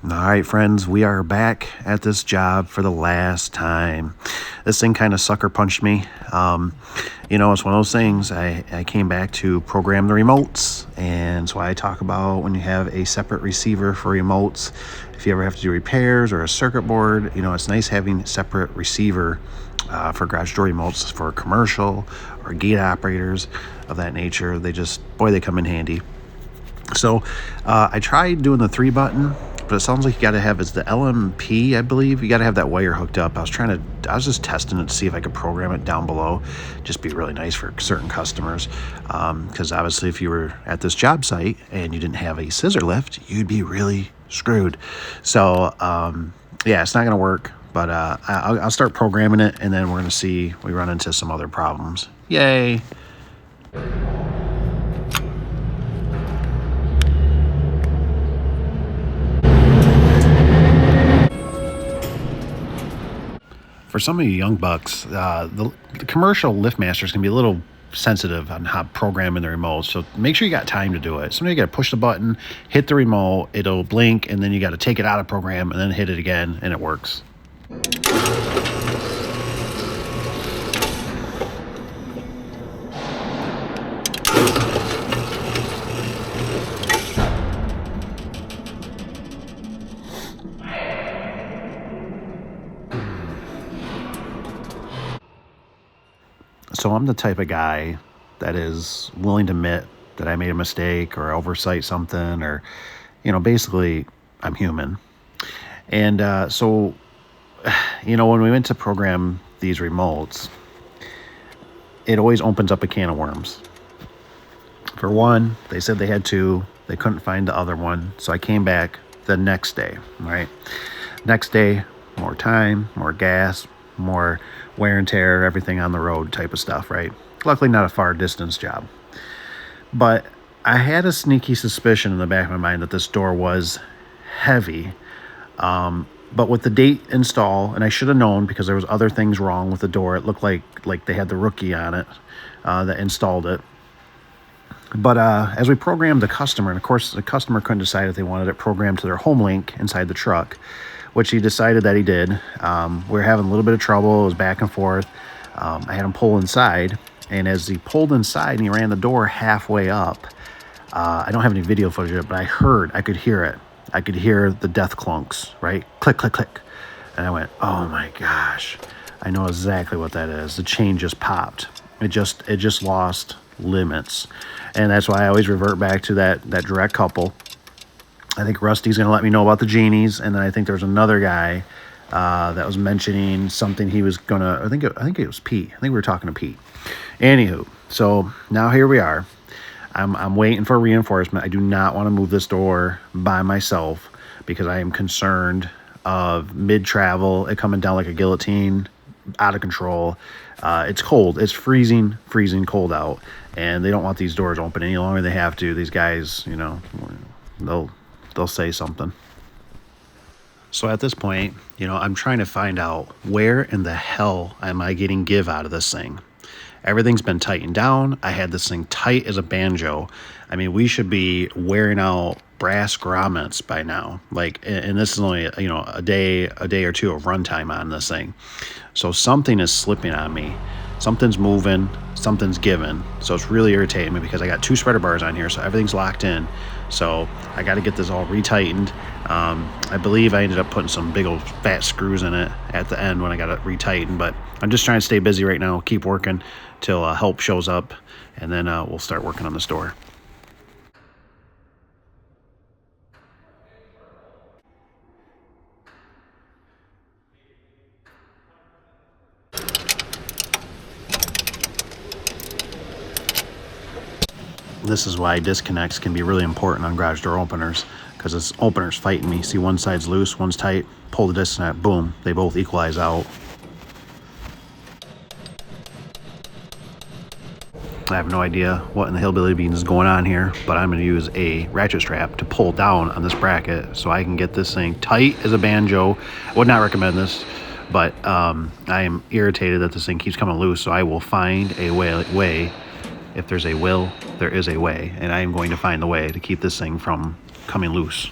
All right, friends, we are back at this job for the last time. This thing kind of sucker punched me. It's one of those things. I came back to program the remotes, and so I talk about when you have a separate receiver for remotes. If you ever have to do repairs or a circuit board, it's nice having separate receiver for garage door remotes for commercial or gate operators of that nature. They come in handy. So I tried doing the 3-button, but it sounds like you got to have, it's the LMP, I believe. You got to have that wire hooked up. I was just testing it to see if I could program it down below. Just be really nice for certain customers. Because obviously if you were at this job site and you didn't have a scissor lift, you'd be really screwed. So it's not going to work, but I'll start programming it, and then we're going to see we run into some other problems. Yay. For some of you young bucks, the commercial LiftMasters can be a little sensitive on how programming the remote. So make sure you got time to do it. Sometimes you got to push the button, hit the remote, it'll blink, and then you got to take it out of program and then hit it again, and it works. So I'm the type of guy that is willing to admit that I made a mistake or oversight something, or, basically I'm human. And when we went to program these remotes, it always opens up a can of worms. For one, they said they had two. They couldn't find the other one. So I came back the next day, right? Next day, more time, more gas, more wear and tear, everything on the road type of stuff, right? Luckily not a far distance job. But I had a sneaky suspicion in the back of my mind that this door was heavy. But with the date install, and I should have known because there was other things wrong with the door. It looked like they had the rookie on it that installed it. But as we programmed the customer, and of course the customer couldn't decide if they wanted it programmed to their home link inside the truck, which he decided that he did. We were having a little bit of trouble. It was back and forth. I had him pull inside, and as he pulled inside and he ran the door halfway up, I don't have any video footage of it, but I could hear it. I could hear the death clunks, right? Click, click, click. And I went, oh my gosh, I know exactly what that is. The chain just popped. It just lost limits. And that's why I always revert back to that direct couple. I think Rusty's going to let me know about the genies, and then I think there's another guy that was mentioning something he was going to, I think it was Pete. I think we were talking to Pete. Anywho, so now here we are. I'm waiting for reinforcement. I do not want to move this door by myself because I am concerned of mid-travel, it coming down like a guillotine, out of control. It's cold. It's freezing cold out, and they don't want these doors open any longer than they have to. These guys, they'll say something. So at this point, I'm trying to find out where in the hell am I getting give out of this thing. Everything's been tightened down. I had this thing tight as a banjo. I mean, we should be wearing out brass grommets by now. And this is only, a day or two of runtime on this thing. So something is slipping on me. Something's moving, something's giving. So it's really irritating me because I got 2 spreader bars on here, so everything's locked in. So I got to get this all retightened. I believe I ended up putting some big old fat screws in it at the end when I got it retightened. But I'm just trying to stay busy right now, keep working till help shows up, and then we'll start working on this door. This is why disconnects can be really important on garage door openers, because this opener's fighting me. See, one side's loose, one's tight, pull the disconnect, boom, they both equalize out. I have no idea what in the hillbilly beans is going on here, but I'm going to use a ratchet strap to pull down on this bracket so I can get this thing tight as a banjo. I would not recommend this, but I am irritated that this thing keeps coming loose, so I will find a way. If there's a will, there is a way, and I am going to find the way to keep this thing from coming loose.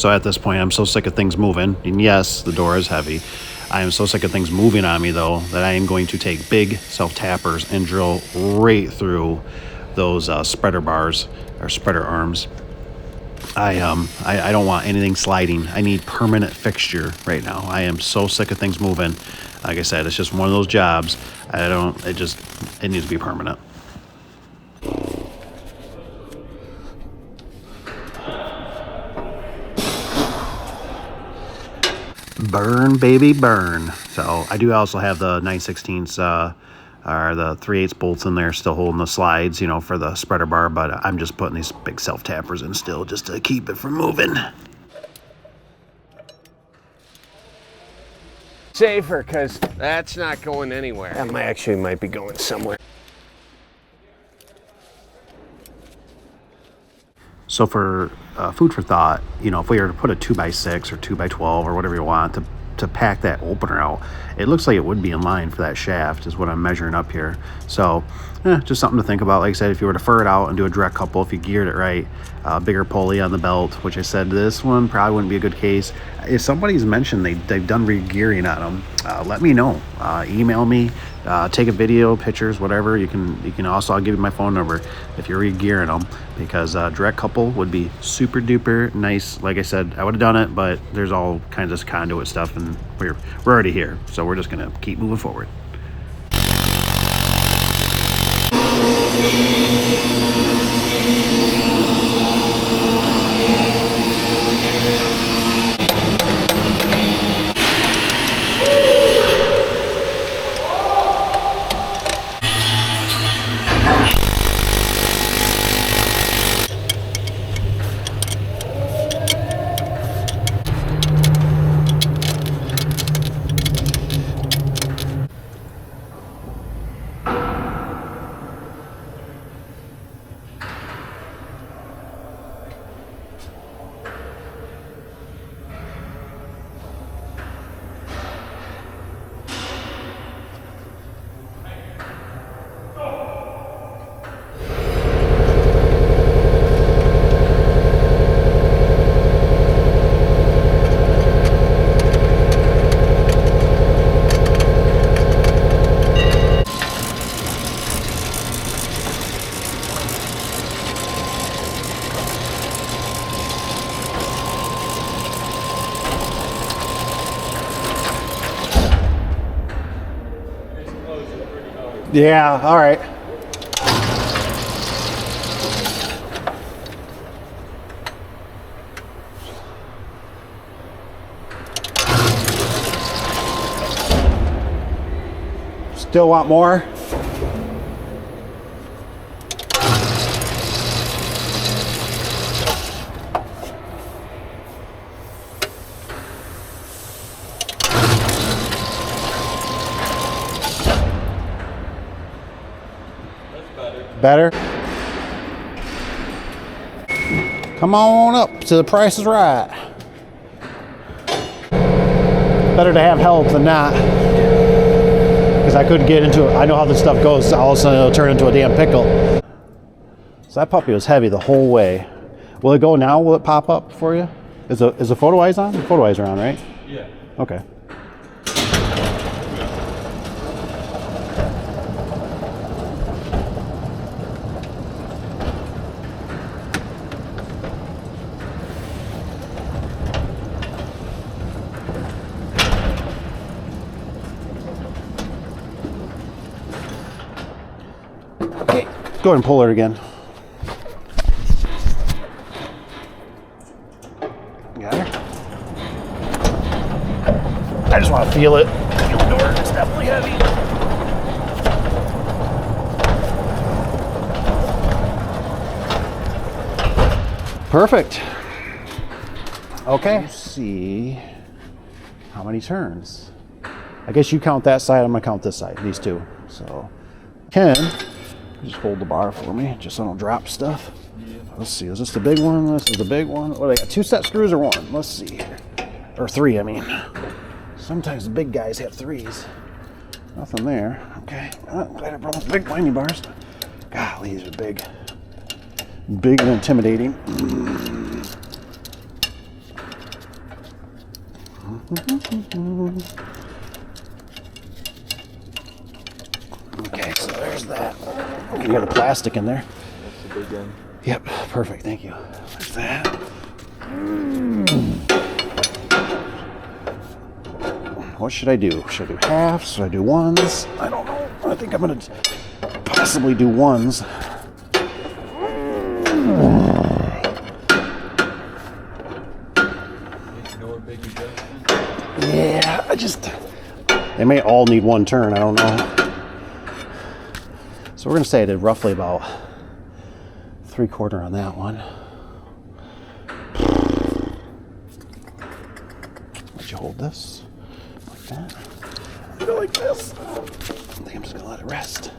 So at this point, I'm so sick of things moving. And yes, the door is heavy. I am so sick of things moving on me, though, that I am going to take big self-tappers and drill right through those spreader bars or spreader arms. I don't want anything sliding. I need permanent fixture right now. I am so sick of things moving. Like I said, it's just one of those jobs. It needs to be permanent. Burn, baby, burn. So I do also have the 9/16 or the 3/8 bolts in there still holding the slides, you know, for the spreader bar, but I'm just putting these big self-tappers in still just to keep it from moving. Safer, because that's not going anywhere. That actually might be going somewhere. So for food for thought, you know, if we were to put a 2x6 or 2x12 or whatever you want to pack that opener out, it looks like it would be in line for that shaft is what I'm measuring up here. So just something to think about. Like I said, if you were to fur it out and do a direct couple, if you geared it right, bigger pulley on the belt, which I said this one probably wouldn't be a good case. If somebody's mentioned they've done re-gearing on them, let me know. Email me, take a video, pictures, whatever. You can also, I'll give you my phone number if you're re-gearing them, because direct couple would be super duper nice. Like I said, I would have done it, but there's all kinds of conduit stuff, and we're already here, so we're just gonna keep moving forward. Yeah, all right. Still want more? Better? Come on up to the Price is Right. Better to have help than not. Because I could get into it. I know how this stuff goes. All of a sudden it'll turn into a damn pickle. So that puppy was heavy the whole way. Will it go now? Will it pop up for you? Is the photo eyes on? The photo eyes are on, right? Yeah. Okay. Okay, go ahead and pull her again. Got her? I just want to feel it. Feel the door, it's definitely heavy. Perfect. Okay. Let's see how many turns. I guess you count that side, I'm gonna count this side, these two. So, Ken, just hold the bar for me, just so I don't drop stuff. Let's see, is this the big one? This is the big one. What, I got 2 set screws or 1? Let's see here. Or 3, I mean. Sometimes the big guys have 3s. Nothing there. Okay, I'm glad I brought the big windy bars. Golly, these are big. Big and intimidating. Okay, so there's that. You got the plastic in there. That's the big end. Yep, perfect, thank you. There's that. What should I do? Should I do halves? Should I do ones? I don't know. I think I'm gonna possibly do ones. Yeah, they may all need one turn, I don't know. So we're gonna say I did roughly about 3/4 on that one. Let you hold this like that. Go like this. I think I'm just gonna let it rest.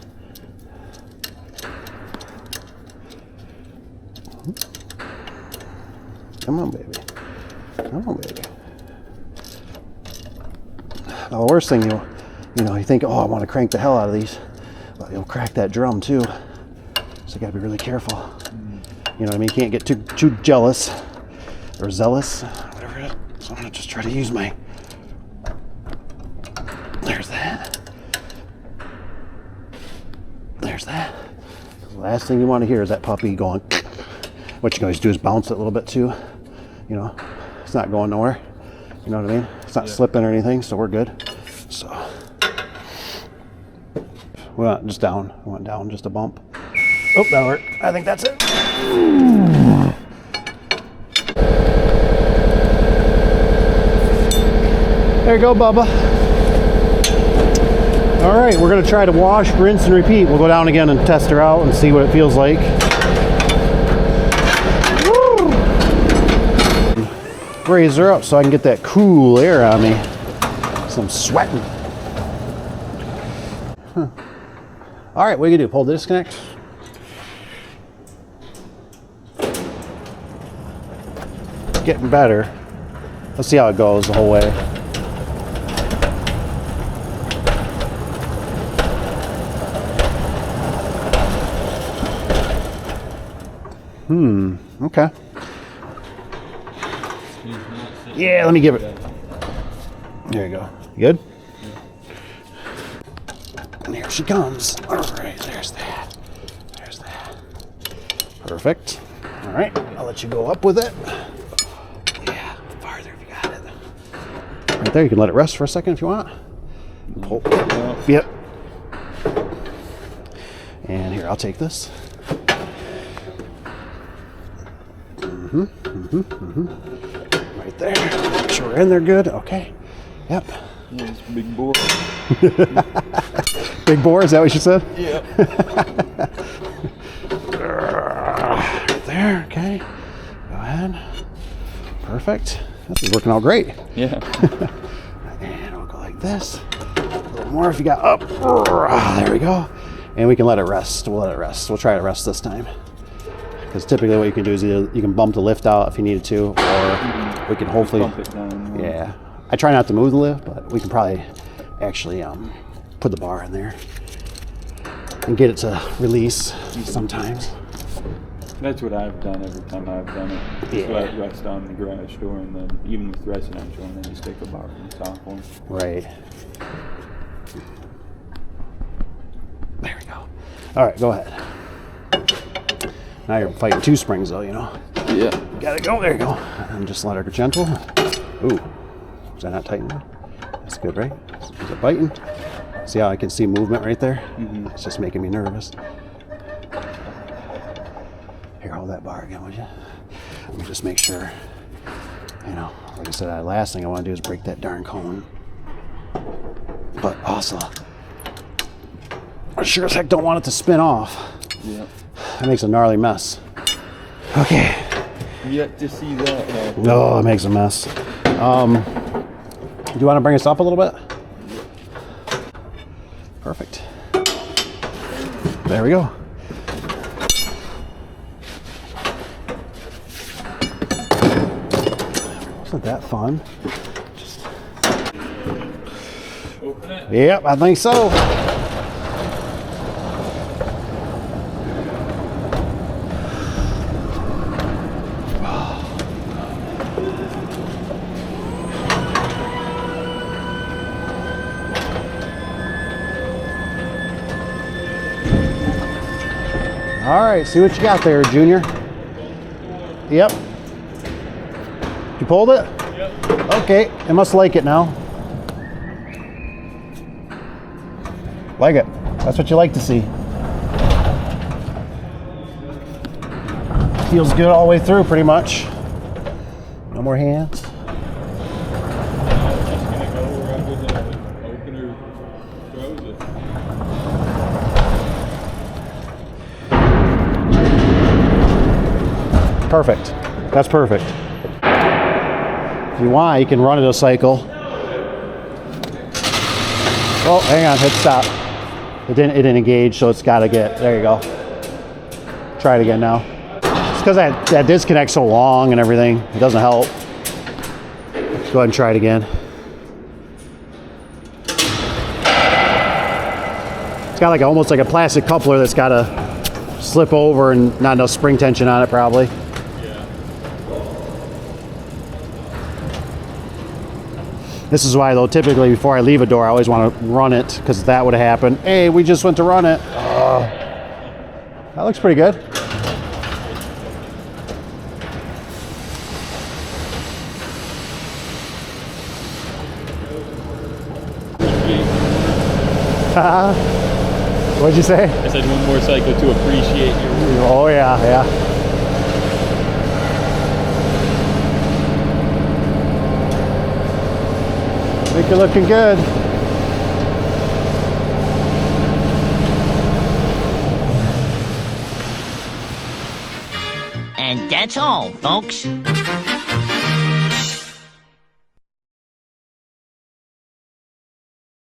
Come on, baby. Come on, baby. Now, the worst thing you think, oh, I want to crank the hell out of these, but you'll crack that drum too. So you gotta be really careful. You know what I mean? You can't get too jealous or zealous, whatever it is. So I'm gonna just try to use my. There's that. There's that. The last thing you want to hear is that puppy going. What you can always do is bounce it a little bit too. You know, it's not going nowhere. You know what I mean? It's not slipping or anything, so we're good. So we went just down. We went down just a bump. Oh, that worked. I think that's it. There you go, Bubba. All right, we're gonna try to wash, rinse, and repeat. We'll go down again and test her out and see what it feels like. Raise her up so I can get that cool air on me. So I'm sweating. Huh. All right, what are you gonna do? Pull the disconnect? It's getting better. Let's see how it goes the whole way. Okay. Yeah, let me give it. There you go. Good? And here she comes. All right, there's that. There's that. Perfect. All right, I'll let you go up with it. Yeah, farther if you got it. Right there, you can let it rest for a second if you want. Pull. Yep. And here, I'll take this. Right there. Make sure we're in there good. Okay. Yep. Yes, big bore. Big bore, is that what you said? Yep. Right there, okay. Go ahead. Perfect. This is working out great. Yeah. And we'll go like this. A little more if you got up. There we go. And we can let it rest. We'll let it rest. We'll try to rest this time. Because typically what you can do is either you can bump the lift out if you needed to, or we can hopefully Bump it down. Yeah. I try not to move the lift, but we can probably actually put the bar in there and get it to release sometimes. That's what I've done every time I've done it. Just let it rest on the garage door, and then even with residential, and then just take a bar from the top one. Right. There we go. All right, go ahead. Now you're fighting two springs though, you know. Yeah. Gotta go, there you go. And just let her go gentle. Ooh, is that not tightening? That's good, right? Is it biting? See how I can see movement right there? Mm-hmm. It's just making me nervous. Here, hold that bar again, would you? Let me just make sure, you know, like I said, the last thing I want to do is break that darn cone. But also, I sure as heck don't want it to spin off. Yeah. That makes a gnarly mess. Okay. Yet to see that. No, it makes a mess. Do you want to bring us up a little bit? Perfect. There we go. Wasn't that fun? Just... Open it. Yep, I think so. All right, see what you got there, Junior. Yep. You pulled it? Yep. Okay, it must like it now. Like it. That's what you like to see. Feels good all the way through, pretty much. No more hands. Just gonna go wherever the opener throws it. Perfect. That's perfect. If you want, you can run it a cycle. Oh, hang on, hit stop. It didn't engage, so it's got to get. There you go. Try it again now. It's because that disconnect's so long and everything. It doesn't help. Go ahead and try it again. It's got like almost like a plastic coupler that's got to slip over and not enough spring tension on it, probably. This is why, though, typically before I leave a door, I always want to run it, because that would have happened. Hey, we just went to run it. That looks pretty good. What'd you say? I said one more cycle to appreciate your work. Oh, yeah, yeah. I think you're looking good. And that's all, folks.